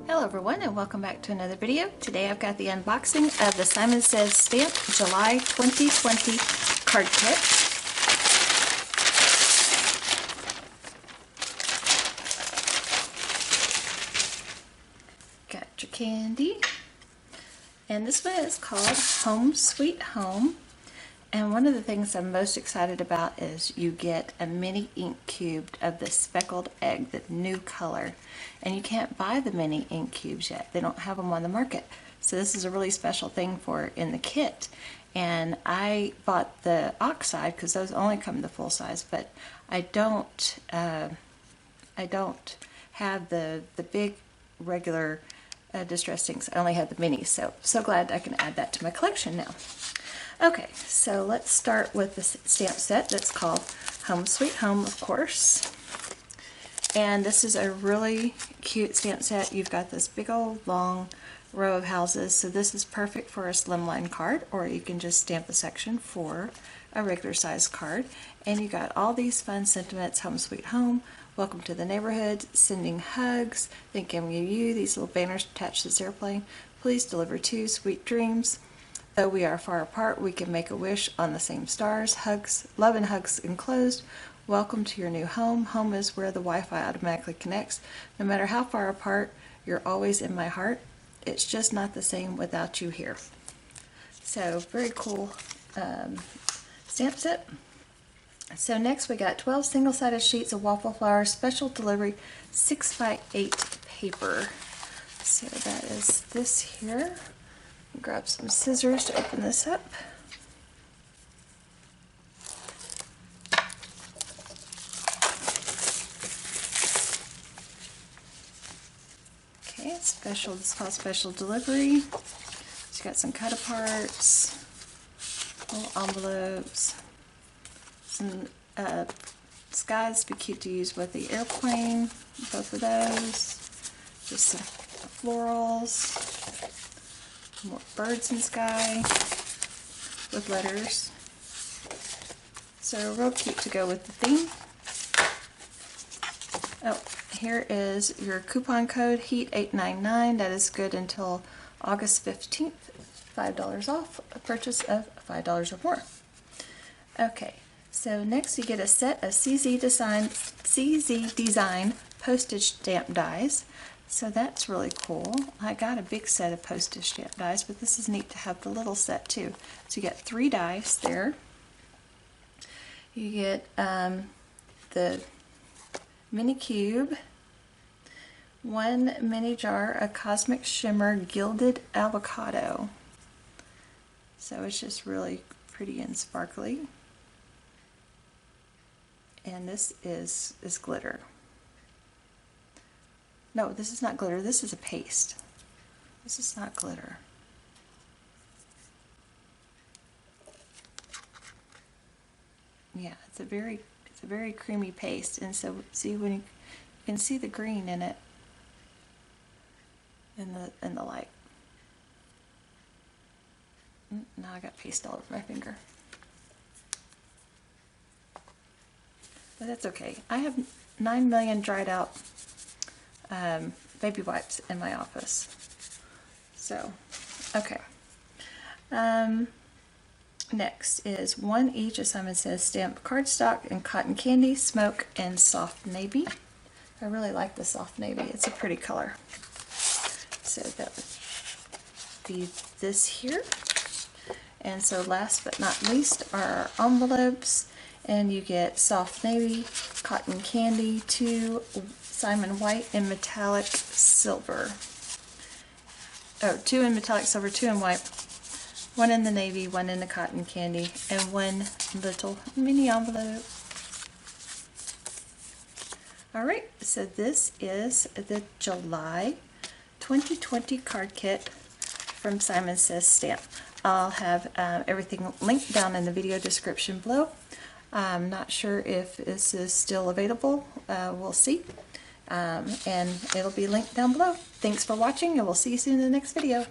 Hello everyone and welcome back to another video. Today I've got the unboxing of the Simon Says Stamp July 2020 card kit. Got your candy. And this one is called Home Sweet Home. And one of the things I'm most excited about is you get a mini ink cube of the speckled egg, the new color. And you can't buy the mini ink cubes yet. They don't have them on the market. So this is a really special thing for in the kit. And I bought the Oxide because those only come in the full size, but I don't have the big regular distress inks. I only have the minis. So glad I can add that to my collection now. Okay, so let's start with the stamp set that's called Home Sweet Home, of course. And this is a really cute stamp set. You've got this big old long row of houses, so this is perfect for a slimline card, or you can just stamp the section for a regular size card. And you got all these fun sentiments: home sweet home, welcome to the neighborhood, sending hugs, thinking of you, these little banners attached to this airplane, please deliver to, sweet dreams. Though we are far apart, we can make a wish on the same stars. Hugs, love and hugs enclosed. Welcome to your new home. Home is where the Wi-Fi automatically connects. No matter how far apart, you're always in my heart. It's just not the same without you here. So very cool stamp set. So next we got 12 single-sided sheets of waffle flower, special delivery 6x8 paper. So that is this here. Grab some scissors to open this up. Okay, special, this is called special delivery. So you got some cut aparts, little envelopes, some skies be cute to use with the airplane, both of those, just some florals. More birds in sky with letters. So real cute to go with the theme. Oh, here is your coupon code HEAT899. That is good until August 15th. $5 off a purchase of $5 or more. Okay, so next you get a set of CZ Design postage stamp dies. So that's really cool. I got a big set of postage stamp dies, but this is neat to have the little set too. So you get 3 dies there. You get the mini cube, 1 mini jar of Cosmic Shimmer Gilded Avocado. So it's just really pretty and sparkly. And this is glitter. No, this is not glitter. This is a paste. This is not glitter. Yeah, it's a very creamy paste, and so see when you can see the green in it in the light. Now I got paste all over my finger. But that's okay. I have 9 million dried out baby wipes in my office. So, okay. Next is 1 each of Simon Says stamped cardstock and cotton candy, smoke, and soft navy. I really like the soft navy. It's a pretty color. So that would be this here. And so last but not least are our envelopes. And you get soft navy, cotton candy, 2 Simon white and metallic silver. Oh, 2 in metallic silver, 2 in white, 1 in the navy, 1 in the cotton candy, and 1 little mini envelope. Alright, so this is the July 2020 card kit from Simon Says Stamp. I'll have everything linked down in the video description below. I'm not sure if this is still available. We'll see. And it'll be linked down below. Thanks for watching, and we'll see you soon in the next video.